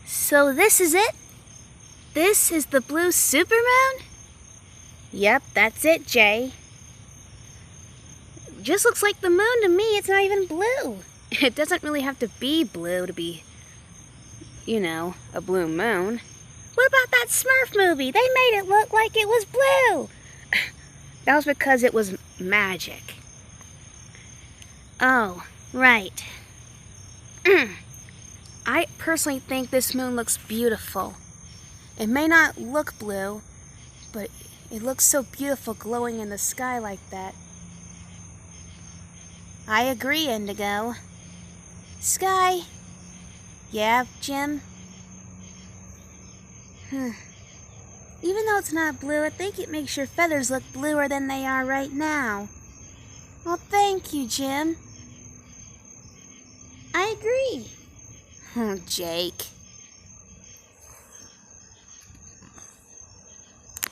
So this is it? This is the blue supermoon? Yep, that's it, Jay. Just looks like the moon to me. It's not even blue. It doesn't really have to be blue to be, you know, a blue moon. What about that Smurf movie? They made it look like it was blue. That was because it was magic. Oh, right. I personally think this moon looks beautiful. It may not look blue, but it looks so beautiful glowing in the sky like that. I agree, Indigo. Skye? Yeah, Jim? Even though it's not blue, I think it makes your feathers look bluer than they are right now. Well, thank you, Jim. I agree. Oh, Jake.